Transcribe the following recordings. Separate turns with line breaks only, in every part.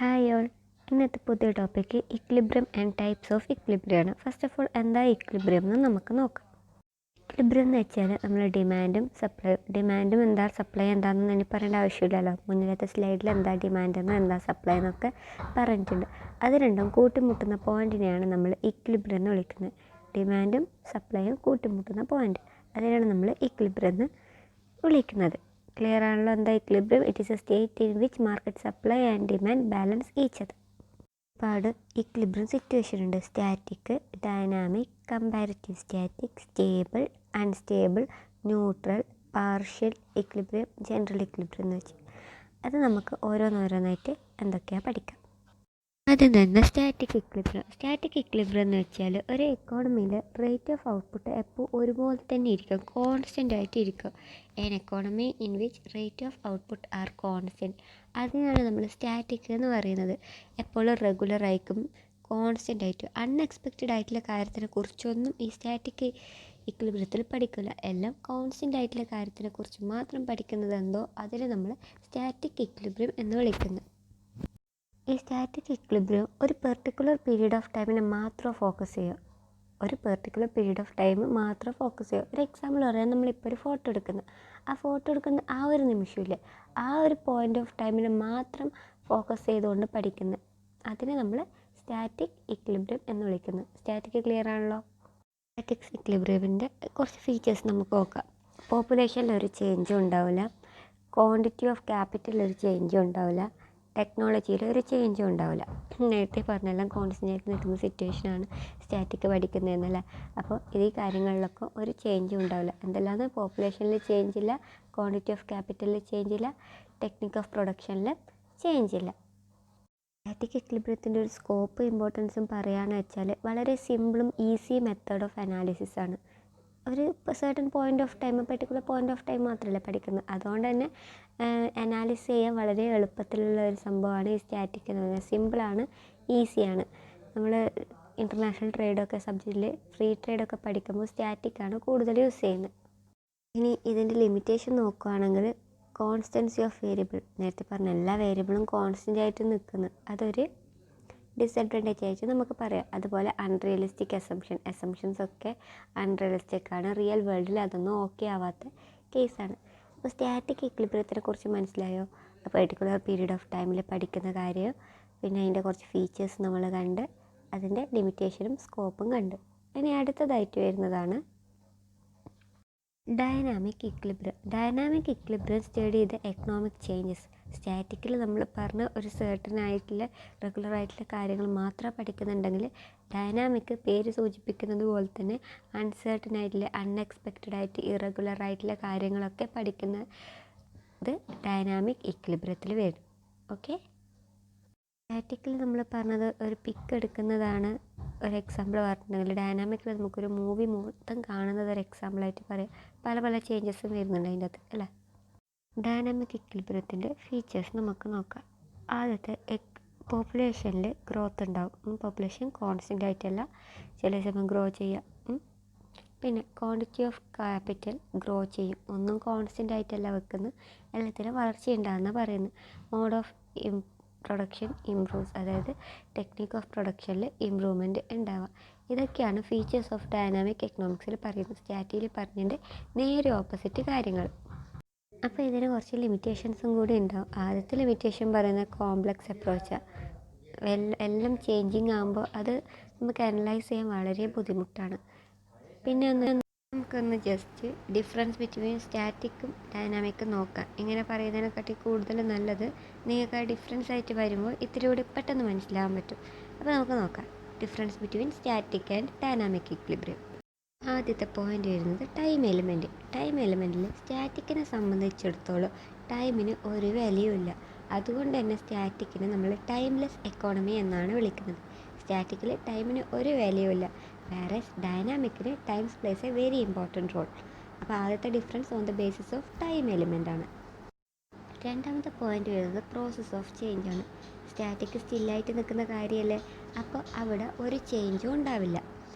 Hi all. ഇന്നത്തെ പുതിയ topic equilibrium and types of equilibrium ആണ്. ഫസ്റ്റ് ഓഫ് ഓൾ എന്താ ഇക്വിലിബ്രിയം എന്ന് നമുക്ക് നോക്കാം. ഇക്വിലിബ്രിയം എന്ന് വെച്ചാൽ നമ്മൾ ഡിമാൻഡും എന്താ സപ്ലൈ എന്താണെന്ന് എനിക്ക് പറയേണ്ട ആവശ്യമില്ലല്ലോ. മുന്നിലത്തെ സ്ലൈഡിൽ എന്താ ഡിമാൻഡെന്നും എന്താ സപ്ലൈ എന്നൊക്കെ പറഞ്ഞിട്ടുണ്ട്. അത് രണ്ടും കൂട്ടിമുട്ടുന്ന പോയിൻറ്റിനെയാണ് നമ്മൾ ഇക്വിലിബ്രിയം എന്ന് വിളിക്കുന്നത്. ഡിമാൻഡും സപ്ലൈയും കൂട്ടിമുട്ടുന്ന പോയിൻറ്റ്, അതിനാണ് നമ്മൾ ഇക്വിലിബ്രിയം എന്ന് വിളിക്കുന്നത്. ക്ലിയർ ആണല്ലോ എന്താ equilibrium? It is A state in which market supply and demand balance each other. ഒരുപാട് ഇക്വിലിബ്രിയം സിറ്റുവേഷൻ ഉണ്ട്. Static, dynamic, comparative static, stable, unstable, neutral, partial equilibrium, general equilibrium എന്ന് വെച്ച് അത് നമുക്ക് ഓരോന്നോരോന്നായിട്ട് എന്തൊക്കെയാണ് പഠിക്കാം. ആദ്യം തന്നെ സ്റ്റാറ്റിക് ഇക്വിലിബ്രിയം. സ്റ്റാറ്റിക് ഇക്വിലിബ്രിയം എന്ന് വെച്ചാൽ ഒരു എക്കോണമിയിൽ റേറ്റ് ഓഫ് ഔട്ട്പുട്ട് എപ്പോൾ ഒരുപോലെ തന്നെ ഇരിക്കും, കോൺസ്റ്റൻ്റ് ആയിട്ട് ഇരിക്കും. An economy in which rate of output are constant, അതിനാണ് നമ്മൾ സ്റ്റാറ്റിക് എന്ന് പറയുന്നത്. എപ്പോഴും റെഗുലർ ആയിരിക്കും, കോൺസ്റ്റൻ്റ് ആയിട്ട്. അൺഎക്സ്പെക്റ്റഡ് ആയിട്ടുള്ള കാര്യത്തിനെ കുറിച്ചൊന്നും ഈ സ്റ്റാറ്റിക് ഇക്വിലിബ്രിയത്തിൽ പഠിക്കില്ല. എല്ലാം കോൺസ്റ്റൻ്റ് ആയിട്ടുള്ള കാര്യത്തിനെ കുറിച്ച് മാത്രം പഠിക്കുന്നത് എന്തോ അതിനെ നമ്മൾ സ്റ്റാറ്റിക് ഇക്വിലിബ്രിയം എന്ന് വിളിക്കുന്നു. ഈ സ്റ്റാറ്റിക് ഇക്വിലിബ്രിയം ഒരു പെർട്ടിക്കുലർ പീരീഡ് ഓഫ് ടൈമിനെ മാത്രം ഫോക്കസ് ചെയ്യുക. ഒരു എക്സാമ്പിൾ പറയാൻ, നമ്മളിപ്പോൾ ഒരു ഫോട്ടോ എടുക്കുന്ന ആ ഒരു നിമിഷമില്ലേ, ആ ഒരു പോയിൻ്റ് ഓഫ് ടൈമിനെ മാത്രം ഫോക്കസ് ചെയ്തുകൊണ്ട് പഠിക്കുന്നത്, അതിനെ നമ്മൾ സ്റ്റാറ്റിക് ഇക്വിലിബ്രിയം എന്ന് വിളിക്കുന്നു. സ്റ്റാറ്റിക് ക്ലിയർ ആണല്ലോ. സ്റ്റാറ്റിക് ഇക്വിലിബ്രിയത്തിൻ്റെ കുറച്ച് ഫീച്ചേഴ്സ് നമുക്ക് നോക്കാം. പോപ്പുലേഷനിൽ ഒരു ചേഞ്ചും ഉണ്ടാവില്ല, ക്വാണ്ടിറ്റി ഓഫ് ക്യാപിറ്റലിൽ ഒരു ചേഞ്ചും ഉണ്ടാവില്ല, ടെക്നോളജിയിൽ ഒരു ചേഞ്ചും ഉണ്ടാവില്ല. നേരത്തെ പറഞ്ഞെല്ലാം കോൺസ്റ്റൻ്റ് ആയിട്ട് നിൽക്കുന്ന സിറ്റുവേഷനാണ് സ്റ്റാറ്റിക് പഠിക്കുന്നതെന്നല്ല. അപ്പോൾ ഈ കാര്യങ്ങളിലൊക്കെ ഒരു ചേഞ്ചും ഉണ്ടാവില്ല. എന്തെല്ലാമാണ്? പോപ്പുലേഷനിൽ ചേഞ്ച് ഇല്ല, ക്വാണ്ടിറ്റി ഓഫ് ക്യാപിറ്റലിൽ ചേഞ്ച് ഇല്ല, ടെക്നിക് ഓഫ് പ്രൊഡക്ഷനിൽ ചേഞ്ച് ഇല്ല. സ്റ്റാറ്റിക് ഇക്വിലിബ്രിയത്തിൻ്റെ ഒരു സ്കോപ്പ് ഇമ്പോർട്ടൻസും പറയുകയാണെന്ന് വെച്ചാൽ വളരെ സിമ്പിളും ഈസി മെത്തേഡ് ഓഫ് അനാലിസിസ് ആണ്. ഒരു certain particular point of time മാത്രമല്ല പഠിക്കുന്നത്. അതുകൊണ്ട് തന്നെ അനാലിസിസ് ചെയ്യാൻ വളരെ എളുപ്പത്തിലുള്ള ഒരു സംഭവമാണ് ഈ സ്റ്റാറ്റിക് എന്ന് പറയുന്നത്. സിമ്പിളാണ്, ഈസിയാണ്. നമ്മൾ ഇൻ്റർനാഷണൽ ട്രേഡൊക്കെ സബ്ജക്റ്റിൽ ഫ്രീ ട്രേഡൊക്കെ പഠിക്കുമ്പോൾ സ്റ്റാറ്റിക്കാണ് കൂടുതൽ യൂസ് ചെയ്യുന്നത്. ഇനി ഇതിൻ്റെ ലിമിറ്റേഷൻ നോക്കുകയാണെങ്കിൽ, കോൺസ്റ്റൻസി ഓഫ് വേരിയബിൾ. നേരത്തെ പറഞ്ഞ എല്ലാ വേരിയബിളും കോൺസ്റ്റൻ്റ് ആയിട്ട് നിൽക്കുന്നത്, അതൊരു ഡിസഡ്വാൻറ്റേജ് ആയിട്ട് നമുക്ക് പറയാം. അതുപോലെ അൺറിയലിസ്റ്റിക് അസംഷൻസ് ഒക്കെ അൺറിയലിസ്റ്റിക് ആണ്. റിയൽ വേൾഡിൽ അതൊന്നും ഓക്കെ ആവാത്ത കേസാണ്. അപ്പോൾ സ്റ്റാറ്റിക് ഇക്വിലിബ്രിയത്തിനെ കുറിച്ച് മനസ്സിലായോ? പെർട്ടിക്കുലർ പീരീഡ് ഓഫ് ടൈമിൽ പഠിക്കുന്ന കാര്യം, പിന്നെ അതിൻ്റെ കുറച്ച് ഫീച്ചേഴ്സ് നമ്മൾ കണ്ട്, അതിൻ്റെ ലിമിറ്റേഷനും സ്കോപ്പും കണ്ട്. ഇനി അടുത്തതായിട്ട് വരുന്നതാണ് ഡൈനാമിക് ഇക്വിലിബ്രിയം സ്റ്റഡി ചെയ്ത എക്കണോമിക് ചേഞ്ചസ്. സ്റ്റാറ്റിക്കിൽ നമ്മൾ പറഞ്ഞ ഒരു സെർട്ടൺ ആയിട്ടുള്ള റെഗുലർ ആയിട്ടുള്ള കാര്യങ്ങൾ മാത്രം പഠിക്കുന്നുണ്ടെങ്കിൽ, ഡൈനാമിക് പേര് സൂചിപ്പിക്കുന്നത് പോലെ തന്നെ അൺസെർട്ടൺ ആയിട്ടുള്ള, അൺഎക്സ്പെക്റ്റഡ് ആയിട്ട് ഇറഗുലർ ആയിട്ടുള്ള കാര്യങ്ങളൊക്കെ പഠിക്കുന്നത് ഡൈനാമിക് ഇക്വിലിബ്രിയത്തിൽ വരും. ഓക്കെ. സ്റ്റാറ്റിക്കിൽ നമ്മൾ പറഞ്ഞത് ഒരു പിക്ക് എടുക്കുന്നതാണ് ഒരു എക്സാമ്പിൾ പറഞ്ഞിട്ടുണ്ടെങ്കിൽ, ഡൈനാമിക്കിൽ നമുക്കൊരു മൂവി മൊത്തം കാണുന്നത് ഒരു എക്സാമ്പിളായിട്ട് പറയാം. പല ചേഞ്ചസും വരുന്നുണ്ട് അതിൻ്റെ അകത്ത് അല്ലേ. ഡൈനാമിക് ഇക്വിലിബ്രിയത്തിൻ്റെ ഫീച്ചേഴ്സ് നമുക്ക് നോക്കാം. ആദ്യത്തെ, പോപ്പുലേഷനിൽ ഗ്രോത്ത് ഉണ്ടാവും. പോപ്പുലേഷൻ കോൺസ്റ്റൻ്റ് ആയിട്ടല്ല, ചില സമയം ഗ്രോ ചെയ്യാം. പിന്നെ ക്വാണ്ടിറ്റി ഓഫ് ക്യാപിറ്റൽ ഗ്രോ ചെയ്യും. ഒന്നും കോൺസ്റ്റൻ്റ് ആയിട്ടല്ല വെക്കുന്നത്, എല്ലാത്തിലും വളർച്ചയുണ്ടാകുന്ന പറയുന്നത്. മോഡ് ഓഫ് പ്രൊഡക്ഷൻ ഇംപ്രൂവ്സ്, അതായത് ടെക്നിക് ഓഫ് പ്രൊഡക്ഷനിൽ ഇമ്പ്രൂവ്മെൻറ്റ് ഉണ്ടാവുക. ഇതൊക്കെയാണ് ഫീച്ചേഴ്സ് ഓഫ് ഡൈനാമിക് എക്കണോമിക്സിൽ പറയുന്നത്. സ്റ്റാറ്റിയിൽ പറഞ്ഞതിൻ്റെ നേരെ ഓപ്പോസിറ്റ് കാര്യങ്ങൾ. അപ്പോൾ ഇതിന് കുറച്ച് ലിമിറ്റേഷൻസും കൂടി ഉണ്ടാവും. ആദ്യത്തെ ലിമിറ്റേഷൻ പറയുന്നത് കോംപ്ലക്സ് അപ്രോച്ചാണ്. എല്ലാം ചേഞ്ചിങ് ആകുമ്പോൾ അത് നമുക്ക് അനലൈസ് ചെയ്യാൻ വളരെ ബുദ്ധിമുട്ടാണ്. പിന്നെ നമുക്കൊന്ന് ജസ്റ്റ് ഡിഫറൻസ് ബിറ്റ്വീൻ സ്റ്റാറ്റിക്കും ഡൈനാമിക്കും നോക്കാം. ഇങ്ങനെ പറയുന്നതിനെക്കാട്ടി കൂടുതൽ നല്ലത് നിങ്ങൾക്ക് ആ ഡിഫറൻസ് ആയിട്ട് വരുമ്പോൾ ഇത്തിരി കൂടി പെട്ടെന്ന് മനസ്സിലാകാൻ പറ്റും. അപ്പോൾ നമുക്ക് നോക്കാം difference between static and dynamic equilibrium. ആദ്യത്തെ പോയിൻ്റ് വരുന്നത് ടൈം എലിമെൻറ്റിൽ സ്റ്റാറ്റിക്കിനെ സംബന്ധിച്ചിടത്തോളം ടൈമിന് ഒരു വിലയുമില്ല. അതുകൊണ്ട് തന്നെ സ്റ്റാറ്റിക്കിനെ നമ്മൾ ടൈംലെസ് എക്കോണമി എന്നാണ് വിളിക്കുന്നത്. സ്റ്റാറ്റിക്കിൽ ടൈമിന് ഒരു വിലയുമില്ല, വേറെ ഡൈനാമിക്കിന് times places a very important role. അപ്പോൾ ആദ്യത്തെ difference on the basis of time element ആണ്. രണ്ടാമത്തെ പോയിൻ്റ് വരുന്നത് പ്രോസസ്സ് ഓഫ് ചേഞ്ച് ആണ്. സ്റ്റാറ്റിക് സ്റ്റില്ലായിട്ട് നിൽക്കുന്ന കാര്യമല്ലേ, അപ്പോൾ അവിടെ ഒരു ചേഞ്ചും ഉണ്ടാവില്ല.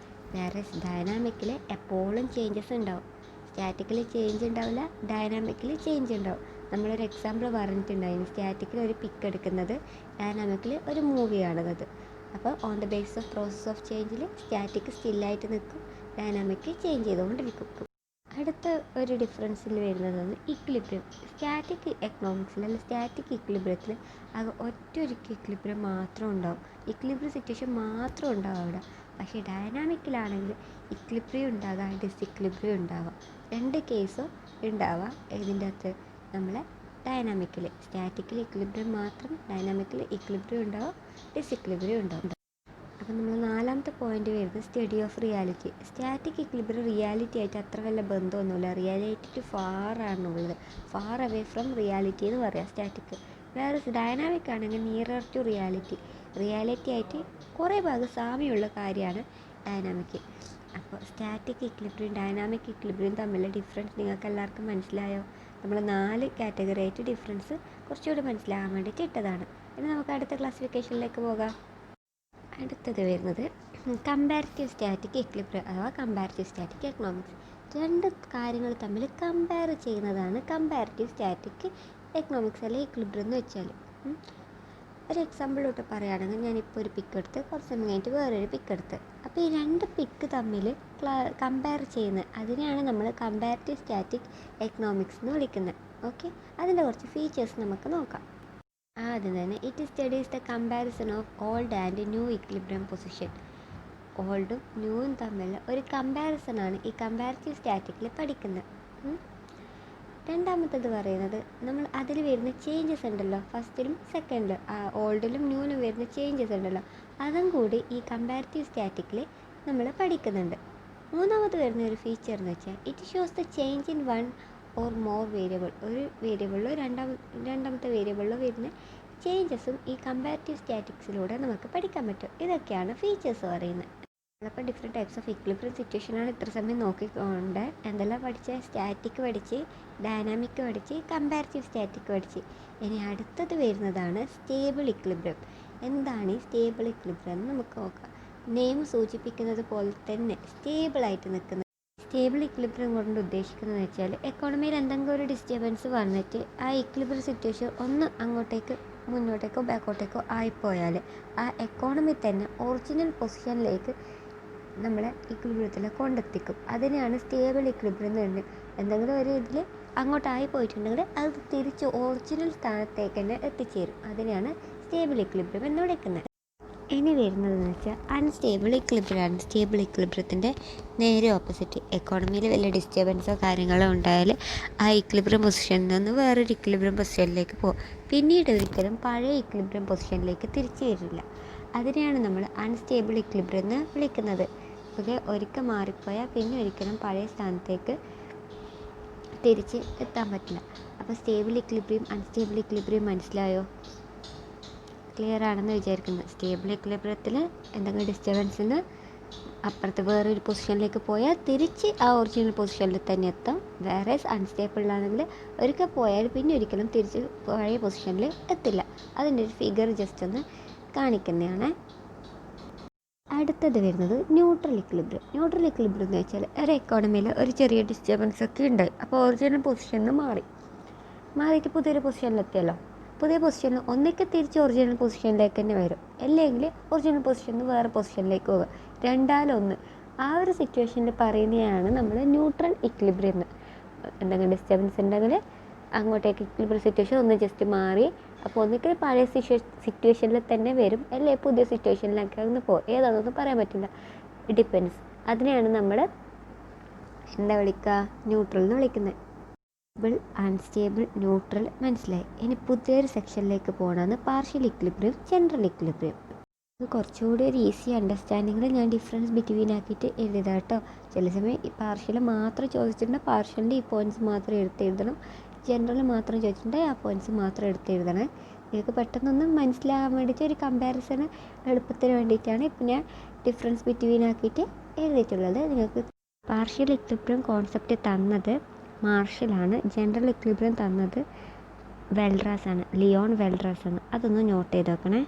വേറെ ഡൈനാമിക്കിൽ എപ്പോഴും ചേഞ്ചസ് ഉണ്ടാവും. സ്റ്റാറ്റിക്കിൽ ചേഞ്ച് ഉണ്ടാവില്ല, ഡൈനാമിക്കിൽ ചേഞ്ച് ഉണ്ടാവും. നമ്മളൊരു എക്സാമ്പിൾ പറഞ്ഞിട്ടുണ്ടായിരുന്നു. സ്റ്റാറ്റിക്കിൽ ഒരു പിക്ക് എടുക്കുന്നത്, ഡൈനാമിക്കിൽ ഒരു മൂവി കാണുന്നത്. അപ്പോൾ on the basis of process of ചേഞ്ചിൽ സ്റ്റാറ്റിക് സ്റ്റില്ലായിട്ട് നിൽക്കും, ഡൈനാമിക് ചേഞ്ച് ചെയ്തുകൊണ്ടിരിക്കും. അടുത്ത ഒരു ഡിഫറൻസിൽ വരുന്നതാണ് ഇക്വിലിബ്രിയം. സ്റ്റാറ്റിക് എക്കണോമിക്സിൽ അല്ലെങ്കിൽ സ്റ്റാറ്റിക് ഇക്വിലിബ്രിയത്തിൽ അത് ഒറ്റൊരു ഇക്വിലിബ്രിയം മാത്രം ഉണ്ടാവും, ഇക്വിലിബ്രിയം സിറ്റുവേഷൻ മാത്രം ഉണ്ടാവും അവിടെ. പക്ഷേ ഡൈനാമിക്കിലാണെങ്കിൽ ഇക്വിലിബ്രിയം ഉണ്ടാകാം, ഡിസിക്വിലിബ്രിയം ഉണ്ടാവാം, രണ്ട് കേസും ഉണ്ടാവാം. ഇതിൻ്റെ അകത്ത് നമ്മളെ ഡൈനാമിക്കിൽ സ്റ്റാറ്റിക്കിൽ ഇക്വിലിബ്രിയം മാത്രം, ഡൈനാമിക്കിൽ ഇക്വിലിബ്രിയം ഉണ്ടാവും, ഡിസിക്വിലിബ്രിയം ഉണ്ടാവും. അപ്പം നമ്മൾ നാലാമത്തെ പോയിന്റ് വരുന്നത് study of reality. Static equilibrium reality ആയിട്ട് അത്ര വല്ല ബന്ധമൊന്നുമില്ല, റിയാലിറ്റിക്ക് ഫാറാണുള്ളത്, ഫാർ അവേ ഫ്രം റിയാലിറ്റി എന്ന് പറയാം സ്റ്റാറ്റിക്. വേറെ ഡൈനാമിക് ആണെങ്കിൽ നിയറർ ടു റിയാലിറ്റി, റിയാലിറ്റി ആയിട്ട് കുറേ ഭാഗം സാമ്യമുള്ള കാര്യമാണ് ഡൈനാമിക്. അപ്പോൾ സ്റ്റാറ്റിക് ഇക്വിലിബ്രിയം ഡൈനാമിക് ഇക്വിലിബ്രിയം തമ്മിലുള്ള ഡിഫറൻസ് നിങ്ങൾക്ക് എല്ലാവർക്കും മനസ്സിലായോ? നമ്മൾ 4 കാറ്റഗറി ആയിട്ട് ഡിഫറൻസ് കുറച്ചുകൂടി മനസ്സിലാകാൻ വേണ്ടിയിട്ട് ഇട്ടതാണ്. ഇനി നമുക്ക് അടുത്ത ക്ലാസിഫിക്കേഷനിലേക്ക് പോകാം. അടുത്തത് വരുന്നത് കമ്പാരിറ്റീവ് സ്റ്റാറ്റിക് ഇക്വിലിബ്രിയം അഥവാ കമ്പാരിറ്റീവ് സ്റ്റാറ്റിക് എക്കണോമിക്സ്. രണ്ട് കാര്യങ്ങൾ തമ്മിൽ കമ്പയർ ചെയ്യുന്നതാണ് കമ്പാരിറ്റീവ് സ്റ്റാറ്റിക് എക്കണോമിക്സ് അല്ലെങ്കിൽ ഇക്വിലിബ്രിയം എന്ന് വെച്ചാൽ. ഒരു എക്സാമ്പിളോട്ട് പറയുകയാണെങ്കിൽ ഞാനിപ്പോൾ ഒരു പിക്ക് എടുത്ത് കുറച്ച് സമയം കഴിഞ്ഞിട്ട് വേറൊരു പിക്ക് എടുത്ത്, അപ്പോൾ ഈ രണ്ട് പിക്ക് തമ്മിൽ കമ്പയർ ചെയ്യുന്നത്, അതിനെയാണ് നമ്മൾ കമ്പാരിറ്റീവ് സ്റ്റാറ്റിക് എക്കണോമിക്സ് എന്ന് വിളിക്കുന്നത്. ഓക്കെ, അതിൻ്റെ കുറച്ച് ഫീച്ചേഴ്സ് നമുക്ക് നോക്കാം. ആദ്യം തന്നെ it studies the comparison of old and new equilibrium position. ഓൾഡും ന്യൂവും തമ്മിലുള്ള ഒരു കമ്പാരിസണാണ് ഈ കമ്പാരിറ്റീവ് സ്റ്റാറ്റിക്കിൽ പഠിക്കുന്നത്. രണ്ടാമത്തേത് പറയുന്നത് നമ്മൾ അതിൽ വരുന്ന ചേഞ്ചസ് ഉണ്ടല്ലോ, ഫസ്റ്റിലും സെക്കൻഡിലും ഓൾഡിലും ന്യൂവിലും വരുന്ന ചേഞ്ചസ് ഉണ്ടല്ലോ, അതും കൂടി ഈ കമ്പാരിറ്റീവ് സ്റ്റാറ്റിക്കിൽ നമ്മൾ പഠിക്കുന്നുണ്ട്. മൂന്നാമത് വരുന്ന ഒരു ഫീച്ചർ എന്ന് വെച്ചാൽ it shows the change in one or more variable. ഒരു വേരിയബിളിലോ രണ്ടാമത്തെ വേരിയബിളിലോ വരുന്ന ചേഞ്ചസും ഈ കമ്പാരിറ്റീവ് സ്റ്റാറ്റിക്സിലൂടെ നമുക്ക് പഠിക്കാൻ പറ്റും. ഇതൊക്കെയാണ് ഫീച്ചേഴ്സ് പറയുന്നത്. അപ്പോൾ ഡിഫറെൻറ്റ് ടൈപ്സ് ഓഫ് ഇക്വിലിബ്രിയം സിറ്റുവേഷനാണ് ഇത്ര സമയം നോക്കിക്കൊണ്ട് എന്തെല്ലാം പഠിച്ച, സ്റ്റാറ്റിക് പഠിച്ച്, ഡൈനാമിക് പഠിച്ച്, കമ്പാരിറ്റീവ് സ്റ്റാറ്റിക് പഠിച്ച്. ഇനി അടുത്തത് വരുന്നതാണ് സ്റ്റേബിൾ ഇക്വിലിബ്രിയം. എന്താണ് ഈ സ്റ്റേബിൾ ഇക്വിലിബ്രിയം എന്ന് നമുക്ക് നോക്കാം. നെയിം സൂചിപ്പിക്കുന്നത് പോലെ തന്നെ സ്റ്റേബിളായിട്ട് നിൽക്കുന്നത്. സ്റ്റേബിൾ ഇക്വിലിബ്രിയം കൊണ്ട് ഉദ്ദേശിക്കുന്നത് വെച്ചാൽ എക്കോണമിയിൽ എന്തെങ്കിലും ഒരു ഡിസ്റ്റർബൻസ് വന്നിട്ട് ആ ഇക്വിലിബ്രിയം സിറ്റുവേഷൻ ഒന്ന് അങ്ങോട്ടേക്ക് മുന്നോട്ടേക്കോ ബാക്കോട്ടേക്കോ ആയിപ്പോയാൽ ആ എക്കോണമി തന്നെ ഒറിജിനൽ പൊസിഷനിലേക്ക് നമ്മളെ ഇക്വിലിബ്രിയത്തിൽ കൊണ്ടെത്തിക്കും. അതിനെയാണ് സ്റ്റേബിൾ ഇക്വിലിബ്രിയം എന്ന് പറയുന്നത്. എന്തെങ്കിലും ഒരു ഇതിൽ അങ്ങോട്ടായി പോയിട്ടുണ്ടെങ്കിൽ അത് തിരിച്ച് ഒറിജിനൽ സ്ഥാനത്തേക്ക് തന്നെ എത്തിച്ചേരും. അതിനെയാണ് സ്റ്റേബിൾ ഇക്വിലിബ്രിയം എന്ന് വിളിക്കുന്നത്. ഇനി വരുന്നതെന്ന് വെച്ചാൽ അൺസ്റ്റേബിൾ ഇക്വിലിബ്രിയമാണ്. സ്റ്റേബിൾ ഇക്വിലിബ്രിയത്തിൻ്റെ നേരെ ഓപ്പോസിറ്റ്. എക്കോണമിയിൽ വലിയ ഡിസ്റ്റർബൻസോ കാര്യങ്ങളോ ഉണ്ടായാൽ ആ ഇക്വിലിബ്രിയം പൊസിഷനിൽ നിന്ന് വേറൊരു ഇക്വിലിബ്രിയം പൊസിഷനിലേക്ക് പോകും. പിന്നീട് ഒരിക്കലും പഴയ ഇക്വിലിബ്രിയം പൊസിഷനിലേക്ക് തിരിച്ചു വരില്ല. അതിനെയാണ് നമ്മൾ അൺസ്റ്റേബിൾ ഇക്വിലിബ്രിയം എന്ന് വിളിക്കുന്നത്. ഓക്കെ, ഒരിക്കൽ മാറിപ്പോയാൽ പിന്നെ ഒരിക്കലും പഴയ സ്ഥാനത്തേക്ക് തിരിച്ച് എത്താൻ പറ്റില്ല. അപ്പോൾ സ്റ്റേബിൾ ഇക്വിലിബ്രിയം അൺസ്റ്റേബിൾ ഇക്വിലിബ്രിയം മനസ്സിലായോ? ക്ലിയർ ആണെന്ന് വിചാരിക്കുന്നത്. സ്റ്റേബിൾ ഇക്വിലിബ്രിയത്തിൽ എന്തെങ്കിലും ഡിസ്റ്റർബൻസിന് അപ്പുറത്ത് വേറൊരു പൊസിഷനിലേക്ക് പോയാൽ തിരിച്ച് ആ ഒറിജിനൽ പൊസിഷനിൽ തന്നെ എത്താം. വേറെ അൺസ്റ്റേബിളാണെങ്കിൽ ഒരിക്കൽ പോയാൽ പിന്നെ ഒരിക്കലും തിരിച്ച് പഴയ പൊസിഷനിൽ എത്തില്ല. അതിൻ്റെ ഒരു ഫിഗർ ജസ്റ്റ് ഒന്ന് കാണിക്കുന്നതാണ്. അടുത്തത് വരുന്നത് ന്യൂട്രൽ ഇക്വിലിബ്രിയം. ന്യൂട്രൽ ഇക്വിലിബ്രിയം എന്ന് വെച്ചാൽ ഒരു എക്കോണമിയിൽ ഒരു ചെറിയ ഡിസ്റ്റർബൻസ് ഒക്കെ ഉണ്ടായി, അപ്പോൾ ഒറിജിനൽ പൊസിഷനിൽ മാറിയിട്ട് പുതിയൊരു പൊസിഷനിലെത്തിയല്ലോ. പുതിയ പൊസിഷനിൽ ഒന്നിക്ക് തിരിച്ച് ഒറിജിനൽ പൊസിഷനിലേക്ക് തന്നെ വരും, അല്ലെങ്കിൽ ഒറിജിനൽ പൊസിഷനിൽ നിന്ന് വേറെ പൊസിഷനിലേക്ക് പോകുക, രണ്ടാലൊന്ന്. ആ ഒരു സിറ്റുവേഷനിൽ പറയുന്നതാണ് നമ്മൾ ന്യൂട്രൽ ഇക്വിലിബ്രിയം എന്ന്. എന്തെങ്കിലും ഡിസ്റ്റർബൻസ് ഉണ്ടെങ്കിൽ അങ്ങോട്ടേക്ക് ഇക്വിലിബ്രിയം സിറ്റുവേഷൻ ഒന്ന് ജസ്റ്റ് മാറി, അപ്പോൾ ഒന്നിക്കൽ പഴയ സിറ്റുവേഷനിൽ തന്നെ വരും, അല്ലേ പുതിയ സിറ്റുവേഷനിലേക്ക് ഒന്ന് പോകും. ഏതാണെന്നൊന്നും പറയാൻ പറ്റില്ല, ഡിപ്പെൻസ്. അതിനെയാണ് നമ്മൾ എന്താ വിളിക്കുക? ന്യൂട്രൽ എന്ന് വിളിക്കുന്നത്. സ്റ്റേബിൾ, അൺസ്റ്റേബിൾ, ന്യൂട്രൽ മനസ്സിലായി. ഇനി പുതിയൊരു സെക്ഷനിലേക്ക് പോകണമെന്ന് പാർഷ്യൽ ഇക്വിലിബ്രിയം, ജനറൽ ഇക്വിലിബ്രിയം. ഇത് കുറച്ചുകൂടി ഒരു ഈസി അണ്ടർസ്റ്റാൻഡിങ്ങിൽ ഞാൻ ഡിഫറൻസ് ബിറ്റ്വീൻ ആക്കിയിട്ട് എഴുതാം കേട്ടോ. ചില സമയം ഈ പാർഷ്യൽ മാത്രം ചോദിച്ചിട്ടുണ്ടെങ്കിൽ പാർഷ്യലിൻ്റെ ഈ പോയിൻറ്റ്സ് മാത്രം എഴുതണം, ജനറൽ മാത്രം ചോദിച്ചിട്ടുണ്ടെങ്കിൽ ആ പോയിൻറ്റ്സ് മാത്രം എഴുതണേ. നിങ്ങൾക്ക് പെട്ടെന്നൊന്ന് മനസ്സിലാകാൻ വേണ്ടിയിട്ട് ഒരു കമ്പാരിസൺ എളുപ്പത്തിന് വേണ്ടിയിട്ടാണ് ഇപ്പം ഞാൻ ഡിഫറൻസ് ബിറ്റ്വീൻ ആക്കിയിട്ട് എഴുതിയിട്ടുള്ളത്. നിങ്ങൾക്ക് പാർഷ്യൽ ഇക്വിലിബ്രിയം കോൺസെപ്റ്റ് തന്നത് മാർഷലാണ്, ജനറൽ ഇക്വിലിബ്രിയം തന്നത് വെൽഡ്രാസാണ്, ലിയോൺ വെൽഡ്രാസാണ്. അതൊന്ന് നോട്ട് ചെയ്ത് വെക്കണേ.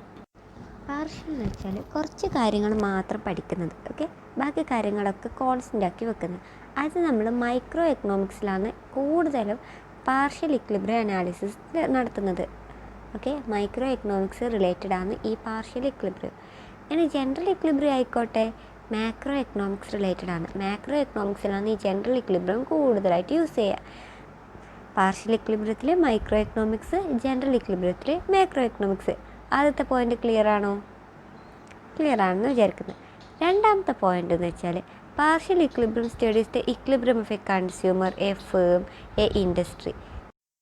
പാർഷ്യൽ എന്ന് വെച്ചാൽ കുറച്ച് കാര്യങ്ങൾ മാത്രം പഠിക്കുന്നത്, ഓക്കെ, ബാക്കി കാര്യങ്ങളൊക്കെ കോൺസ്റ്റൻ്റ് ആക്കി വെക്കുന്നത്. അത് നമ്മൾ മൈക്രോ എക്കണോമിക്സിലാണ് കൂടുതലും പാർഷ്യൽ ഇക്വിലിബ്രിയം അനാലിസിസ് നടത്തുന്നത്. ഓക്കെ, മൈക്രോ എക്കണോമിക്സ് റിലേറ്റഡ് ആണ് ഈ പാർഷ്യൽ ഇക്വിലിബ്രിയം. ഇനി ജനറൽ ഇക്വിലിബ്രിയം ആയിക്കോട്ടെ മാക്രോ എക്കണോമിക്സ് റിലേറ്റഡ് ആണ്. മാക്രോ എക്കണോമിക്സിലാണ് ഈ ജനറൽ ഇക്വിലിബ്രിയം കൂടുതലായിട്ട് യൂസ് ചെയ്യുക. പാർഷ്യൽ ഇക്വിലിബ്രിയത്തിൽ മൈക്രോ എക്കണോമിക്സ്, ജനറൽ ഇക്വിലിബ്രിയത്തിൽ മാക്രോ എക്കണോമിക്സ്. ആദ്യത്തെ പോയിന്റ് ക്ലിയർ ആണോ? ക്ലിയർ ആണെന്ന് വിചാരിക്കുന്നത്. രണ്ടാമത്തെ പോയിന്റ് എന്ന് വെച്ചാൽ partial equilibrium studies the equilibrium of a consumer, a firm, a industry.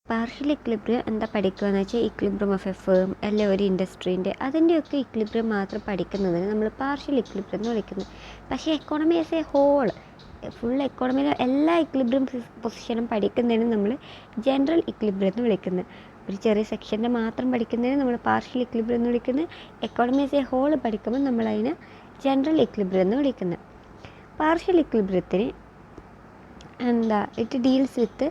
Partial equilibrium എന്താ പഠിക്കുക എന്ന് വെച്ചാൽ ഇക്വിലിബ്രിയം ഓഫ് എ ഫേം അല്ലെ ഒരു ഇൻഡസ്ട്രീൻ്റെ അതിൻ്റെയൊക്കെ ഇക്വിലിബ്രിയം മാത്രം പഠിക്കുന്നതിന് നമ്മൾ പാർഷ്യൽ ഇക്വിലിബ്രിയം എന്ന് വിളിക്കുന്നത്. പക്ഷേ economy as a whole, full എക്കോണമിയിലെ എല്ലാ ഇക്വിലിബ്രിയം പൊസിഷനും പഠിക്കുന്നതിന് നമ്മൾ ജനറൽ ഇക്വിലിബ്രിയം എന്ന് വിളിക്കുന്നത്. ഒരു ചെറിയ സെക്ഷൻ്റെ മാത്രം പഠിക്കുന്നതിന് നമ്മൾ പാർഷ്യൽ ഇക്വിലിബ്രിയം എന്ന് വിളിക്കുന്നത്. എക്കോണമി ആസ് എ ഹോൾ പഠിക്കുമ്പോൾ നമ്മളതിനെ ജനറൽ ഇക്വിലിബ്രിയം എന്ന് വിളിക്കുന്നത്. പാർഷ്യൽ ഇക്വിലിബ്രിയത്തിന് it deals with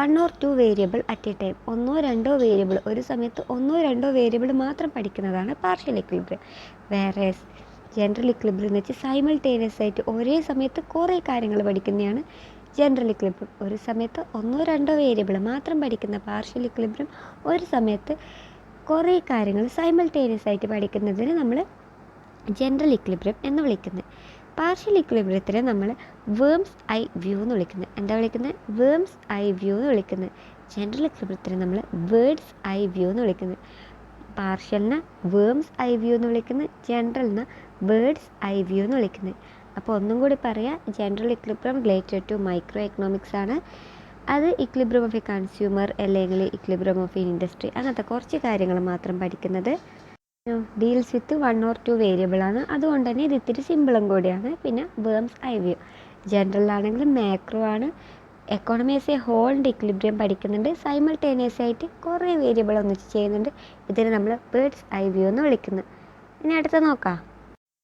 1 or 2 variable at a time. ഒന്നോ രണ്ടോ വേരിയബിൾ, ഒരു സമയത്ത് ഒന്നോ രണ്ടോ വേരിയബിൾ മാത്രം പഠിക്കുന്നതാണ് പാർഷ്യൽ ഇക്വിലിബ്രിയം. വേറെ ജനറൽ ഇക്വിലിബ്രിയം എന്ന് വെച്ചാൽ സൈമൾട്ടേനിയസ് ആയിട്ട് ഒരേ സമയത്ത് കുറേ കാര്യങ്ങൾ പഠിക്കുന്നതാണ് ജനറൽ ഇക്വിലിബ്രിയം. ഒരു സമയത്ത് ഒന്നോ രണ്ടോ വേരിയബിൾ മാത്രം പഠിക്കുന്ന പാർഷ്യൽ ഇക്വിലിബ്രിയം ഒരു സമയത്ത് കുറേ കാര്യങ്ങൾ സൈമൾട്ടേനിയസ് ആയിട്ട് പഠിക്കുന്നതിന് നമ്മൾ ജനറൽ ഇക്വിലിബ്രിയം എന്ന് വിളിക്കുന്നത്. പാർഷ്യൽ ഇക്വിലിബ്രിയത്തിനെ നമ്മൾ വേംസ് ഐ വ്യൂ എന്ന് വിളിക്കുന്നത്. എന്താ വിളിക്കുന്നത്? വേംസ് ഐ വ്യൂ എന്ന് വിളിക്കുന്നത്. ജനറൽ ഇക്വിലിബ്രിയത്തിനെ നമ്മൾ വേർഡ്സ് ഐ വ്യൂ എന്ന് വിളിക്കുന്നത്. പാർഷ്യലിനെ വേംസ് ഐ വ്യൂ എന്ന് വിളിക്കുന്നത്, ജനറലിനെ വേർഡ്സ് ഐ വ്യൂ എന്ന് വിളിക്കുന്നത്. അപ്പോൾ ഒന്നും കൂടി പറയാം, general equilibrium related to micro economics ആണ്. അത് ഇക്വിലിബ്രിയം ഓഫ് എ കൺസ്യൂമർ അല്ലെങ്കിൽ ഇക്വിലിബ്രിയം ഓഫ് എ ഇൻഡസ്ട്രി അങ്ങനത്തെ കുറച്ച് കാര്യങ്ങൾ മാത്രം പഠിക്കുന്നത്. ഡീൽസ് വിത്ത് 1 or 2 വേരിയബിൾ ആണ്. അതുകൊണ്ട് തന്നെ ഇത് ഇത്തിരി സിമ്പിളും കൂടിയാണ്. പിന്നെ വേംസ് ഐ വ്യൂ ജനറലാണെങ്കിൽ മാക്രോ ആണ്. എക്കോണമി ആസ് എ ഹോളിൻ്റെ ഇക്വിലിബ്രിയം പഠിക്കുന്നുണ്ട്. സൈമൾട്ടേനിയസ് ആയിട്ട് കുറേ വേരിയബിൾ ഒന്നിച്ച് ചെയ്യുന്നുണ്ട്. ഇതിന് നമ്മൾ ബേർഡ്സ് ഐ വ്യൂ എന്ന് വിളിക്കുന്നത്. ഇനി അടുത്ത നോക്കാം.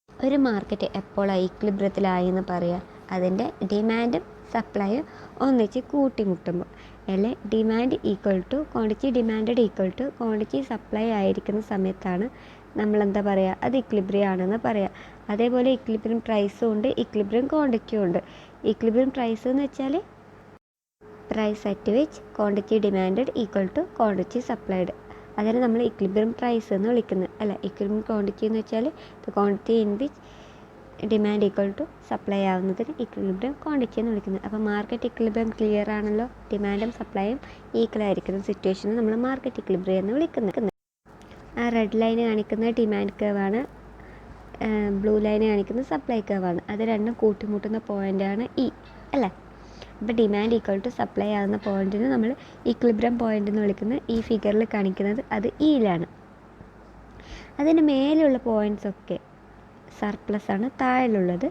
ഒരു മാർക്കറ്റ് എപ്പോഴാണ് ഇക്വിലിബ്രിയത്തിലായി എന്ന് പറയുക? അതിൻ്റെ ഡിമാൻഡും സപ്ലൈയും ഒന്നിച്ച് കൂട്ടിമുട്ടുമ്പോൾ, അല്ലെ demand equal to quantity, demand equal to quantity supply ആയിരിക്കുന്ന സമയത്താണ് നമ്മളെന്താ പറയുക? അത് ഇക്വിലിബ്രിയം ആണെന്ന് പറയാം. അതേപോലെ ഇക്വിലിബ്രിയം പ്രൈസും ഉണ്ട്, ഇക്വിലിബ്രിയം ക്വാണ്ടിറ്റിയും ഉണ്ട്. ഇക്വിലിബ്രിയം പ്രൈസ് എന്ന് വെച്ചാൽ price at which quantity demand equal to quantity supplied. അതിന് നമ്മൾ ഇക്വിലിബ്രിയം പ്രൈസ് എന്ന് വിളിക്കുന്നത്. അല്ല, ഇക്വിലിബ്രിയം ക്വാണ്ടിറ്റി എന്ന് വെച്ചാൽ the quantity in which demand equal to supply ആവുന്നതിന് ഇക്വിലിബ്രിയം ക്വാണ്ടിറ്റി എന്ന് വിളിക്കുന്നത്. അപ്പോൾ മാർക്കറ്റ് ഇക്വിലിബ്രിയം ക്ലിയർ ആണല്ലോ. ഡിമാൻഡും സപ്ലൈയും ഈക്വൽ ആയിരിക്കുന്ന സിറ്റുവേഷനെ നമ്മൾ മാർക്കറ്റ് ഇക്വിലിബ്രിയം എന്ന് വിളിക്കുന്നത്. ആ റെഡ് ലൈൻ കാണിക്കുന്ന ഡിമാൻഡ് കർവാണ്, ബ്ലൂ ലൈൻ കാണിക്കുന്ന സപ്ലൈ കർവാണ്. അത് രണ്ടും കൂട്ടിമുട്ടുന്ന പോയിൻ്റാണ് ഇ, അല്ലേ? അപ്പോൾ ഡിമാൻഡ് ഈക്വൽ ടു സപ്ലൈ ആകുന്ന പോയിൻറ്റിന് നമ്മൾ ഇക്വിലിബ്രിയം പോയിൻ്റ് എന്ന് വിളിക്കുന്നത്. ഈ ഫിഗറിൽ കാണിക്കുന്നത് അത് ഇയിലാണ്. അതിന് മേലെയുള്ള പോയിൻറ്റ്സ് ഒക്കെ സർപ്ലസ് ആണ്, താഴെയുള്ളത്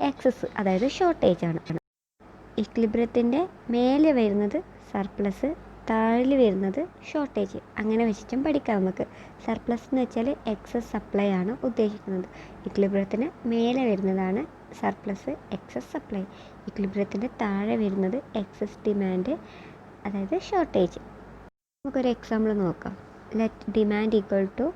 എക്സസ് അതായത് ഷോർട്ടേജ് ആണ്. ഇക്വിലിബ്രിയത്തിൻ്റെ മേലെ വരുന്നത് സർപ്ലസ്, താഴെ വരുന്നത് ഷോർട്ടേജ്. അങ്ങനെ വെച്ചിട്ടും പഠിക്കാം നമുക്ക്. സർപ്ലസ് എന്ന് വെച്ചാൽ എക്സസ് സപ്ലൈ ആണ് ഉദ്ദേശിക്കുന്നത്. ഇക്വിലിബ്രിയത്തിന് മേലെ വരുന്നതാണ് സർപ്ലസ്, എക്സസ് സപ്ലൈ. ഇക്വിലിബ്രിയത്തിൻ്റെ താഴെ വരുന്നത് എക്സസ് ഡിമാൻഡ് അതായത് ഷോർട്ടേജ്. നമുക്കൊരു എക്സാമ്പിൾ നോക്കാം. Let demand equal to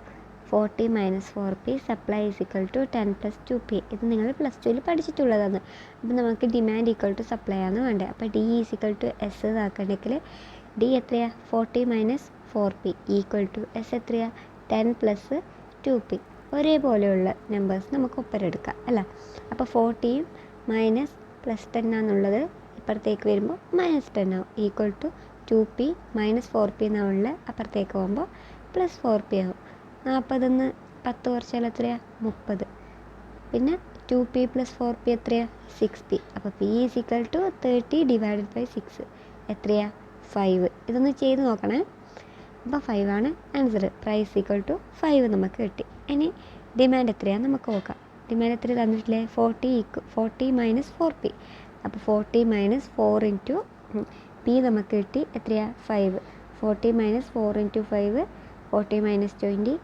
40 - 4p, supply is equal to 10 + 2p. ഇത് നിങ്ങൾ +2 പഠിച്ചിട്ടുള്ളതാണ്. അപ്പോൾ നമുക്ക് ഡിമാൻഡ് ഈക്വൽ ടു സപ്ലൈ ആണ് വേണ്ടത്. അപ്പോൾ D is equal to S ആക്കണമെങ്കിൽ ഡി എത്രയാണ്? 40 - 4p ഈക്വൽ ടു എസ് എത്രയാണ്? 10 + 2p. ഒരേപോലെയുള്ള നമ്പേഴ്സ് നമുക്ക് ഒപ്പരെടുക്കാം, അല്ല? അപ്പോൾ 40 മൈനസ് +10 ആണെന്നുള്ളത് ഇപ്പുറത്തേക്ക് വരുമ്പോൾ -10 ആവും. ഈക്വൽ ടു 2p - 4p എന്നുള്ള അപ്പുറത്തേക്ക് പോകുമ്പോൾ +4p ആവും. 40 10 കുറച്ചാൽ എത്രയാണ്? 30. പിന്നെ 2p + 4p എത്രയാണ്? 6p. അപ്പോൾ p ഈസ് ഈക്വൽ ടു 30 / 6 എത്രയാണ്? 5. ഇതൊന്ന് ചെയ്ത് നോക്കണേ. അപ്പോൾ 5 ആണ് ആൻസർ. പ്രൈസ് ഈക്വൽ ടു 5 നമുക്ക് കിട്ടി. ഇനി ഡിമാൻഡ് എത്രയാണെന്ന് നമുക്ക് നോക്കാം. ഡിമാൻഡ് എത്ര തന്നിട്ടില്ലേ? 40 - 4p. അപ്പോൾ 40 - 4 ഇൻറ്റു p നമുക്ക് കിട്ടി എത്രയാണ്? 5. 40 - 4 ഇൻറ്റു 5 40 - 20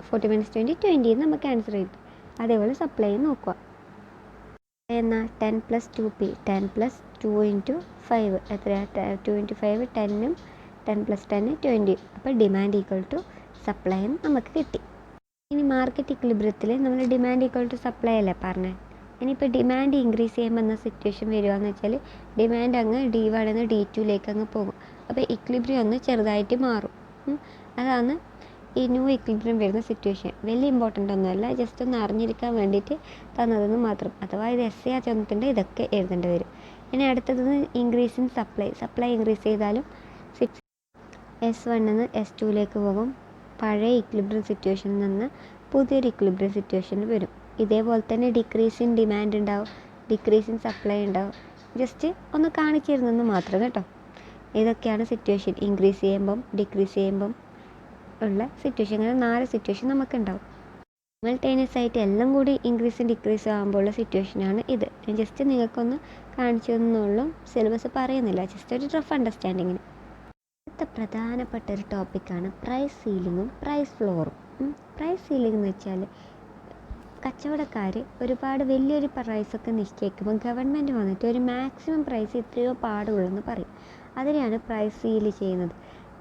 20 നമുക്ക് ആൻസർ കിട്ടും. അതേപോലെ സപ്ലൈ നോക്കുക. എന്നാൽ 10 + 2p, 10 + 2 ഇൻറ്റു 5 എത്രയാണ്? 2 ഇൻറ്റു 5 10, 10 + 10 20. അപ്പോൾ ഡിമാൻഡ് ഈക്വൽ ടു സപ്ലൈ നമുക്ക് കിട്ടി. ഇനി മാർക്കറ്റ് ഇക്വിലിബ്രിയത്തിൽ നമ്മൾ ഡിമാൻഡ് ഈക്വൽ ടു സപ്ലൈ അല്ലേ പറഞ്ഞത്. ഇനിയിപ്പോൾ ഡിമാൻഡ് ഇൻക്രീസ് ചെയ്യുമ്പോൾ എന്ന സിറ്റുവേഷൻ വരികയെന്ന് വെച്ചാൽ ഡിമാൻഡ് അങ്ങ് D1 D2 അങ്ങ് പോകും. അപ്പോൾ ഇക്വിലിബ്രിയം ഒന്ന് ചെറുതായിട്ട് മാറും. അതാണ് ഈ ന്യൂ ഇക്വിലിബ്രിയം വരുന്ന സിറ്റുവേഷൻ. വലിയ ഇമ്പോർട്ടൻ്റ് ഒന്നുമല്ല, ജസ്റ്റ് ഒന്ന് അറിഞ്ഞിരിക്കാൻ വേണ്ടിയിട്ട് തന്നതെന്ന് മാത്രം. അഥവാ ഇത് എസ് എ ചോദിച്ചിട്ടുണ്ട് ഇതൊക്കെ എഴുതേണ്ടി വരും. ഇനി അടുത്തത് ഇൻക്രീസ് ഇൻ സപ്ലൈ ഇൻക്രീസ് ചെയ്താലും S1 S2 പോകും. പഴയ ഇക്വിലിബ്രിയം സിറ്റുവേഷനിൽ നിന്ന് പുതിയൊരു ഇക്വിലിബ്രിയം സിറ്റുവേഷനിൽ വരും. ഇതേപോലെ തന്നെ ഡിക്രീസ് ഇൻ ഡിമാൻഡ് ഉണ്ടാവും, ഡിക്രീസ് ഇൻ സപ്ലൈ ഉണ്ടാവും. ജസ്റ്റ് ഒന്ന് കാണിച്ചിരുന്നെന്ന് മാത്രം കേട്ടോ. ഇതൊക്കെയാണ് സിറ്റുവേഷൻ. ഇൻക്രീസ് ചെയ്യുമ്പം ഡിക്രീസ് ചെയ്യുമ്പം ഉള്ള സിറ്റുവേഷൻ. അങ്ങനെ 4 സിറ്റുവേഷൻ നമുക്കുണ്ടാവും. സൈമൾട്ടേനിയസ് ആയിട്ട് എല്ലാം കൂടി ഇൻക്രീസും ഡിക്രീസും ആകുമ്പോഴുള്ള സിറ്റുവേഷനാണ് ഇത്. ഞാൻ ജസ്റ്റ് നിങ്ങൾക്കൊന്ന് കാണിച്ചു തന്നുള്ളൂ, സിലബസ് പറയുന്നില്ല, ജസ്റ്റ് ഒരു റഫ് അണ്ടർസ്റ്റാൻഡിങ്ങിന്. അടുത്ത പ്രധാനപ്പെട്ട ഒരു ടോപ്പിക്കാണ് പ്രൈസ് സീലിങ്ങും പ്രൈസ് ഫ്ലോറും. പ്രൈസ് സീലിംഗ് എന്ന് വെച്ചാൽ കച്ചവടക്കാർ ഒരുപാട് വലിയൊരു പ്രൈസൊക്കെ നിശ്ചയിക്കുമ്പോൾ ഗവൺമെൻറ് വന്നിട്ട് ഒരു മാക്സിമം പ്രൈസ് ഇത്രയോ പാടുള്ളൂ പറയും. അതിനെയാണ് പ്രൈസ് സീൽ ചെയ്യുന്നത്.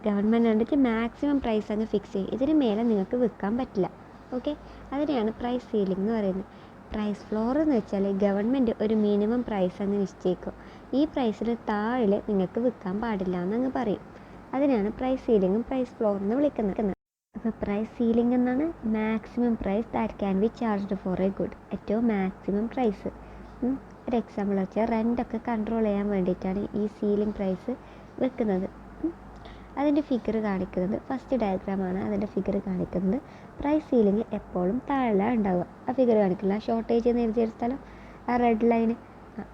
ഗവൺമെൻറ് കണ്ടിട്ട് മാക്സിമം പ്രൈസ് അങ്ങ് ഫിക്സ് ചെയ്യും, ഇതിന് മേലെ നിങ്ങൾക്ക് വിൽക്കാൻ പറ്റില്ല. ഓക്കെ, അതിനെയാണ് പ്രൈസ് സീലിംഗ് എന്ന് പറയുന്നത്. പ്രൈസ് ഫ്ലോർ എന്ന് വെച്ചാൽ ഗവൺമെൻറ് ഒരു മിനിമം പ്രൈസ് അങ്ങ് നിശ്ചയിക്കും. ഈ പ്രൈസിന് താഴെ നിങ്ങൾക്ക് വിൽക്കാൻ പാടില്ല എന്നങ്ങ് പറയും. അതിനാണ് പ്രൈസ് സീലിങ്ങും പ്രൈസ് ഫ്ലോർ എന്ന് വിളിക്കുന്നത്. അപ്പോൾ പ്രൈസ് സീലിംഗ് എന്നാണ് maximum price that can be charged for a good. ഏറ്റവും മാക്സിമം പ്രൈസ്. ഒരു എക്സാമ്പിൾ വെച്ചാൽ റെൻ്റൊക്കെ കൺട്രോൾ ചെയ്യാൻ വേണ്ടിയിട്ടാണ് ഈ സീലിംഗ് പ്രൈസ് വെക്കുന്നത്. അതിൻ്റെ ഫിഗർ കാണിക്കുന്നത് ഫസ്റ്റ് ഡയഗ്രാമാണ്. അതിൻ്റെ ഫിഗർ കാണിക്കുന്നത് പ്രൈസ് സീലിംഗ് എപ്പോഴും താഴെ ഉണ്ടാവുക. ആ ഫിഗർ കാണിക്കില്ല, ഷോർട്ടേജ് എന്ന് എഴുതിയ സ്ഥലം, ആ റെഡ് ലൈന്,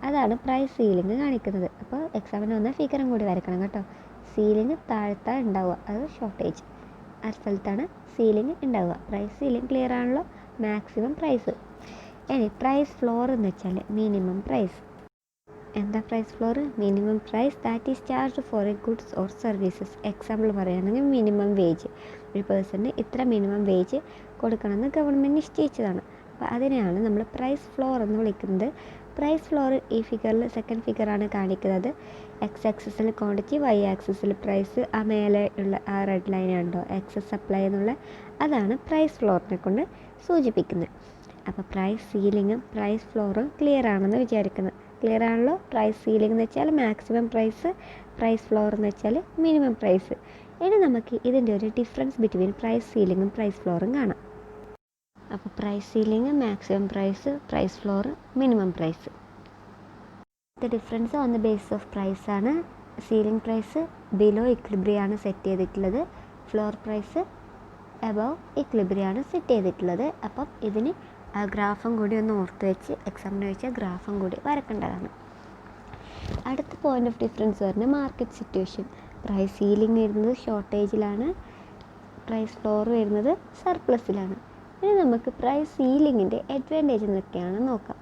അതാണ് പ്രൈസ് സീലിംഗ് കാണിക്കുന്നത്. അപ്പോൾ എക്സാമിന് വന്ന ഫിഗറും കൂടി വരക്കണം കേട്ടോ. സീലിംഗ് താഴത്താ ഉണ്ടാവുക, അത് ഷോർട്ടേജ്. ആ സ്ഥലത്താണ് സീലിംഗ് ഉണ്ടാവുക. പ്രൈസ് സീലിംഗ് ക്ലിയർ ആണല്ലോ, മാക്സിമം പ്രൈസ്. ഇനി പ്രൈസ് ഫ്ലോർ എന്ന് വെച്ചാൽ മിനിമം പ്രൈസ്. എന്താ price floor? Minimum price that is charged for a goods or services. Example പറയുകയാണെങ്കിൽ മിനിമം വേജ്, ഒരു പേഴ്സണിന് ഇത്ര മിനിമം വേജ് കൊടുക്കണമെന്ന് ഗവൺമെൻറ് നിശ്ചയിച്ചതാണ്. അപ്പോൾ അതിനെയാണ് നമ്മൾ പ്രൈസ് ഫ്ലോർ എന്ന് വിളിക്കുന്നത്. പ്രൈസ് ഫ്ലോർ ഈ ഫിഗറിൽ സെക്കൻഡ് ഫിഗറാണ് കാണിക്കുന്നത്. എക്സ് ആക്സിസിൽ ക്വാണ്ടിറ്റി, വൈ ആക്സിസിൽ പ്രൈസ്, ആ മേലെ ഉള്ള ആ റെഡ് ലൈൻ ഉണ്ടോ എക്സസ് സപ്ലൈ എന്നുള്ള, അതാണ് പ്രൈസ് ഫ്ലോറിനെ കൊണ്ട് സൂചിപ്പിക്കുന്നത്. അപ്പോൾ പ്രൈസ് സീലിങ്ങും പ്രൈസ് ഫ്ലോറും ക്ലിയർ ആണെന്ന് വിചാരിക്കുന്നത്. ക്ലിയർ ആണല്ലോ. പ്രൈസ് സീലിംഗ് എന്ന് വെച്ചാൽ മാക്സിമം പ്രൈസ്, പ്രൈസ് ഫ്ലോർ എന്ന് വെച്ചാൽ മിനിമം പ്രൈസ്. ഇനി നമുക്ക് ഇതിൻ്റെ ഒരു ഡിഫറൻസ് ബിറ്റ്വീൻ പ്രൈസ് സീലിങ്ങും പ്രൈസ് ഫ്ലോറും കാണാം. അപ്പോൾ price ceiling maximum price, price floor minimum price. The difference on the basis of price ആണ്. സീലിംഗ് പ്രൈസ് ബിലോ ഇക്വിലിബ്രിയം ആണ് സെറ്റ് ചെയ്തിട്ടുള്ളത്, ഫ്ലോർ പ്രൈസ് എബവ് ഇക്വിലിബ്രിയം ആണ് സെറ്റ് ചെയ്തിട്ടുള്ളത്. അപ്പം ഇതിന് ഗ്രാഫും കൂടി ഒന്ന് ഓർത്ത് വെച്ച് എക്സാമിന് വെച്ചാൽ ഗ്രാഫും കൂടി വരക്കേണ്ടതാണ്. അടുത്ത പോയിന്റ് ഓഫ് ഡിഫറൻസ് വരുന്നത് മാർക്കറ്റ് സിറ്റുവേഷൻ. പ്രൈസ് സീലിംഗ് വരുന്നത് ഷോർട്ടേജിലാണ്, പ്രൈസ് ഫ്ലോർ വരുന്നത് സർപ്ലസിലാണ്. ഇനി നമുക്ക് പ്രൈസ് സീലിങ്ങിൻ്റെ അഡ്വാൻറ്റേജ് എന്തൊക്കെയാണെന്ന് നോക്കാം.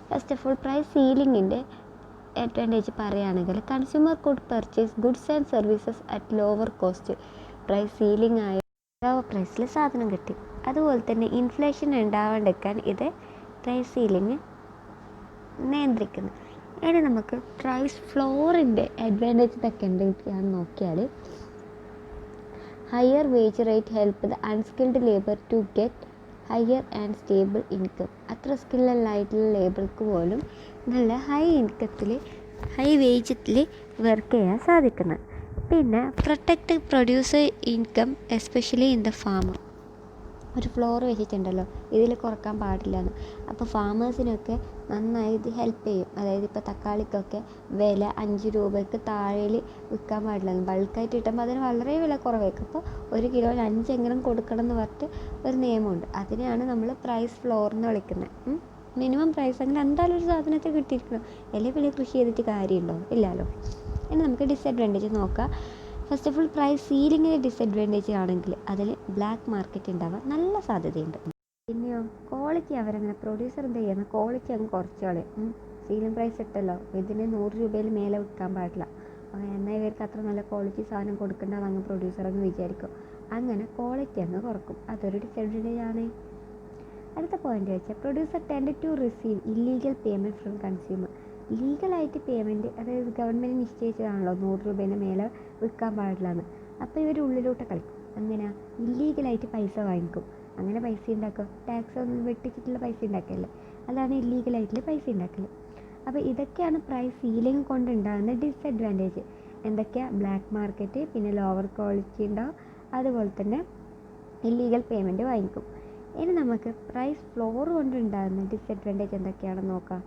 ഫസ്റ്റ് ഓഫ് ഓൾ പ്രൈസ് സീലിങ്ങിൻ്റെ അഡ്വാൻറ്റേജ് പറയുകയാണെങ്കിൽ consumer could purchase goods and services at lower cost. Price ceiling ആയ ലോവർ പ്രൈസിൽ സാധനം കിട്ടി. അതുപോലെ തന്നെ ഇൻഫ്ലേഷൻ ഉണ്ടാവാണ്ടിരിക്കാൻ ഇത് പ്രൈസ് സീലിംഗ് നിയന്ത്രിക്കുന്നു. ഇനി നമുക്ക് പ്രൈസ് ഫ്ലോറിൻ്റെ അഡ്വാൻറ്റേജ് ഇതൊക്കെ എന്തൊക്കെയാണെന്ന് നോക്കിയാൽ, higher wage rate help the unskilled labour to get higher and stable income. അത്ര സ്കില്ലായിട്ടുള്ള ലേബർക്ക് പോലും നല്ല ഹൈ ഇൻകത്തിൽ, ഹൈ വേജത്തിൽ വർക്ക് ചെയ്യാൻ സാധിക്കുന്നത്. പിന്നെ protect producer income especially in the farmer. ഒരു ഫ്ലോർ വെച്ചിട്ടുണ്ടല്ലോ, ഇതിൽ കുറക്കാൻ പാടില്ലെന്ന്. അപ്പോൾ ഫാമേഴ്സിനൊക്കെ നന്നായി ഇത് ഹെൽപ്പ് ചെയ്യും. അതായത് ഇപ്പോൾ തക്കാളിക്കൊക്കെ വില 5 രൂപയ്ക്ക് താഴെ വിൽക്കാൻ പാടില്ലെന്ന്. ബൾക്കായിട്ട് കിട്ടുമ്പോൾ അതിന് വളരെ വില കുറവായിരിക്കും. അപ്പോൾ 1 കിലോയിൽ 5 എങ്കിലും കൊടുക്കണം എന്ന് പറഞ്ഞിട്ട് ഒരു നിയമമുണ്ട്. അതിനെയാണ് നമ്മൾ പ്രൈസ് ഫ്ലോർ എന്ന് വിളിക്കുന്നത്. മിനിമം പ്രൈസ് അങ്ങനെ എന്തായാലും ഒരു സാധനത്തിൽ കിട്ടിയിരിക്കണം. അല്ലെങ്കിൽ വലിയ കൃഷി ചെയ്തിട്ട് കാര്യമുണ്ടോ? ഇല്ലല്ലോ. ഇനി നമുക്ക് ഡിസഡ്വാൻറ്റേജ് നോക്കാം. ഫസ്റ്റ് ഓഫ് ഓൾ പ്രൈസ് സീലിങ്ങിന് ഡിസഡ്വാൻറ്റേജ് ആണെങ്കിൽ അതിൽ ബ്ലാക്ക് മാർക്കറ്റ് ഉണ്ടാവാൻ നല്ല സാധ്യതയുണ്ട്. പിന്നെയോ ക്വാളിറ്റി അവരങ്ങനെ പ്രൊഡ്യൂസർ എന്ത് ചെയ്യുന്ന ക്വാളിറ്റി അങ്ങ് കുറച്ചാളെ സീലിംഗ് പ്രൈസ് ഇട്ടല്ലോ, ഇതിന് 100 രൂപയിൽ മേലെ വിൽക്കാൻ പാടില്ല, എന്നാൽ ഇവർക്ക് അത്ര നല്ല ക്വാളിറ്റി സാധനം കൊടുക്കേണ്ടത് അങ്ങ് പ്രൊഡ്യൂസർ അങ്ങ് വിചാരിക്കും. അങ്ങനെ ക്വാളിറ്റി അങ്ങ് കുറക്കും. അതൊരു ഡിസഡ്വാൻറ്റേജ് ആണ്. അടുത്ത പോയിന്റ് വെച്ചാൽ producer tend to receive illegal payment from consumer. ലീഗലായിട്ട് പേയ്മെൻറ്റ്, അതായത് ഗവൺമെൻറ് നിശ്ചയിച്ചതാണല്ലോ 100 രൂപേൻ്റെ മേലെ വിൽക്കാൻ പാടില്ലെന്ന്. അപ്പോൾ ഇവർ ഉള്ളിലോട്ട് കളിക്കും. അങ്ങനെയാണ് ഇല്ലീഗലായിട്ട് പൈസ വാങ്ങിക്കും. അങ്ങനെ പൈസ ഉണ്ടാക്കും. ടാക്സ് ഒന്നും വെട്ടിച്ചിട്ടുള്ള പൈസ ഉണ്ടാക്കല്ലേ, അതാണ് ഇല്ലീഗലായിട്ടുള്ള പൈസ ഉണ്ടാക്കൽ. അപ്പോൾ ഇതൊക്കെയാണ് പ്രൈസ് സീലിംഗ് കൊണ്ടുണ്ടാകുന്ന ഡിസഡ്വാൻറ്റേജ്. എന്തൊക്കെയാണ് ബ്ലാക്ക് മാർക്കറ്റ്, പിന്നെ ലോവർ ക്വാളിറ്റി ഉണ്ടാവും, അതുപോലെ തന്നെ ഇല്ലീഗൽ പേയ്മെൻറ്റ് വാങ്ങിക്കും. ഇനി നമുക്ക് പ്രൈസ് ഫ്ലോർ കൊണ്ടുണ്ടാകുന്ന ഡിസഡ്വാൻറ്റേജ് എന്തൊക്കെയാണെന്ന് നോക്കാം.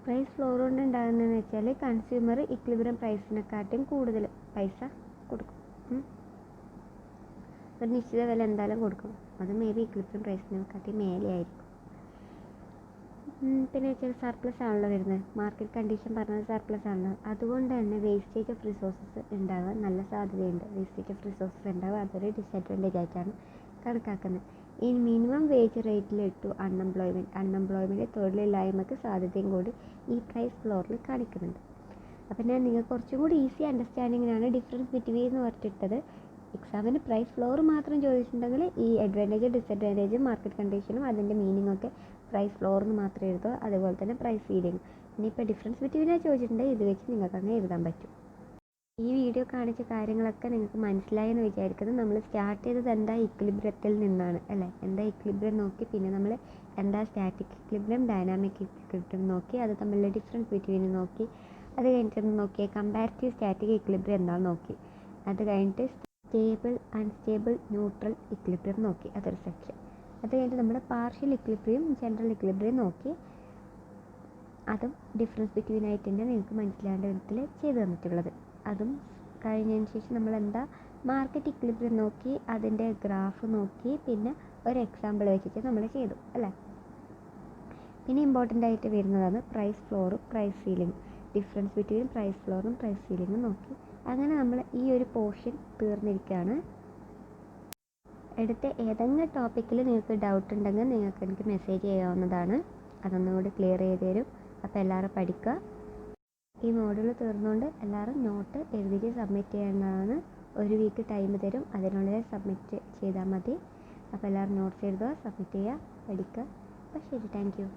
പ്രൈസ് ഫ്ലോർ കൊണ്ട് ഉണ്ടാകുന്നതെന്ന് വെച്ചാൽ കൺസ്യൂമർ ഇക്വിലിബ്രിയം പ്രൈസിനെക്കാട്ടും കൂടുതൽ പൈസ കൊടുക്കും. ഒരു നിശ്ചിത വില എന്തായാലും കൊടുക്കും. അത് മേ ബി ഇക്വിലിബ്രിയം പ്രൈസിനെക്കാട്ടി മേലെ ആയിരിക്കും. പിന്നെ വെച്ചാൽ സർപ്ലസ് ആണല്ലോ വരുന്നത്, മാർക്കറ്റ് കണ്ടീഷൻ പറഞ്ഞത് സർപ്ലസ് ആണല്ലോ. അതുകൊണ്ട് തന്നെ വേസ്റ്റേജ് ഓഫ് റിസോഴ്സസ് ഉണ്ടാകാൻ നല്ല സാധ്യതയുണ്ട്. വേസ്റ്റേജ് ഓഫ് റിസോഴ്സസ് ഉണ്ടാകുക അതൊരു ഡിസഡ്വാൻറ്റേജ് ആയിട്ടാണ് കണക്കാക്കുന്നത്. ഈ മിനിമം വേജ് റേറ്റിലിട്ടു അൺഎംപ്ലോയ്മെൻറ്റ് തൊഴിലില്ലായ്മയ്ക്ക് സാധ്യതയും കൂടി ഈ പ്രൈസ് ഫ്ലോറിൽ കാണിക്കുന്നുണ്ട്. അപ്പം ഞാൻ നിങ്ങൾക്ക് കുറച്ചും കൂടി ഈസി അണ്ടർസ്റ്റാൻഡിങ്ങിനാണ് ഡിഫറൻസ് ബിറ്റ്വീൻ എന്ന് പറഞ്ഞിട്ടത്. എക്സാമിന് പ്രൈസ് ഫ്ലോർ മാത്രം ചോദിച്ചിട്ടുണ്ടെങ്കിൽ ഈ അഡ്വാൻറ്റേജ് ഡിസഡ്വാൻറ്റേജ് മാർക്കറ്റ് കണ്ടീഷനും അതിൻ്റെ മീനിങ് ഒക്കെ പ്രൈസ് ഫ്ലോറിന് മാത്രം എഴുതുക. അതുപോലെ തന്നെ പ്രൈസ് സീലിംഗ്. ഇനിയിപ്പോൾ ഡിഫറൻസ് ബിറ്റ്വീനാണ് ചോദിച്ചിട്ടുണ്ടെങ്കിൽ ഇത് വെച്ച് നിങ്ങൾക്ക് അങ്ങനെ എഴുതാൻ പറ്റും. ഈ വീഡിയോ കാണിച്ച കാര്യങ്ങളൊക്കെ നിങ്ങൾക്ക് മനസ്സിലായെന്ന് വിചാരിക്കുന്നു. നമ്മൾ സ്റ്റാർട്ട് ചെയ്തത് എന്താ ഇക്വിലിബ്രിയത്തിൽ നിന്നാണ് അല്ലേ. എന്താ ഇക്വിലിബ്രിയം നോക്കി, പിന്നെ നമ്മൾ എന്താ സ്റ്റാറ്റിക് ഇക്വിലിബ്രിയം, ഡൈനാമിക് ഇക്വിലിബ്രിയം നോക്കി, അത് തമ്മിലുള്ള ഡിഫറൻസ് ബിറ്റ്വീൻ നോക്കി. അത് കഴിഞ്ഞിട്ട് നോക്കിയാൽ കമ്പാരിറ്റീവ് സ്റ്റാറ്റിക് ഇക്വിലിബ്രിയം എന്താണെന്ന് നോക്കി. അത് കഴിഞ്ഞിട്ട് സ്റ്റേബിൾ, അൺസ്റ്റേബിൾ, ന്യൂട്രൽ ഇക്വിലിബ്രിയം നോക്കി, അതൊരു സെക്ഷൻ. അത് കഴിഞ്ഞിട്ട് നമ്മൾ പാർഷ്യൽ ഇക്വിലിബ്രിയം, ജനറൽ ഇക്വിലിബ്രിയം നോക്കി. അതും ഡിഫറൻസ് ബിറ്റ്വീൻ ആയിട്ട് തന്നെ നിങ്ങൾക്ക് മനസ്സിലാവേണ്ട വിധത്തിൽ ചെയ്തു തന്നിട്ടുള്ളത്. അതും കഴിഞ്ഞതിന് ശേഷം നമ്മൾ എന്താ മാർക്കറ്റ് ഇക്വിലിബ്രിയം നോക്കി, അതിൻ്റെ ഗ്രാഫ് നോക്കി, പിന്നെ ഒരു എക്സാമ്പിൾ വെച്ചിട്ട് നമ്മൾ ചെയ്തു അല്ലേ. പിന്നെ ഇമ്പോർട്ടൻ്റ് ആയിട്ട് വരുന്നതാണ് പ്രൈസ് ഫ്ലോറും price ceiling. Difference between price ഫ്ലോറും പ്രൈസ് സീലിംഗും നോക്കി. അങ്ങനെ നമ്മൾ ഈ ഒരു പോർഷൻ തീർന്നിരിക്കുകയാണ്. എടുത്ത ഏതെങ്കിലും ടോപ്പിക്കിൽ നിങ്ങൾക്ക് ഡൗട്ട് ഉണ്ടെങ്കിൽ നിങ്ങൾക്ക് എനിക്ക് മെസ്സേജ് ചെയ്യാവുന്നതാണ്. അതൊന്നുകൂടി ക്ലിയർ ചെയ്ത് തരും. അപ്പോൾ എല്ലാവരും പഠിക്കുക. ഈ മോഡ്യൂൾ തീർന്നുകൊണ്ട് എല്ലാവരും നോട്ട് എഴുതിയിട്ട് സബ്മിറ്റ് ചെയ്യേണ്ടതാണ്. ഒരു വീക്ക് ടൈം തരും, അതിനുള്ളിൽ സബ്മിറ്റ് ചെയ്താൽ മതി. അപ്പോൾ എല്ലാവരും നോട്ട്സ് എഴുതുക, സബ്മിറ്റ് ചെയ്യുക, പഠിക്കുക. അപ്പോൾ ശരി, താങ്ക് യു.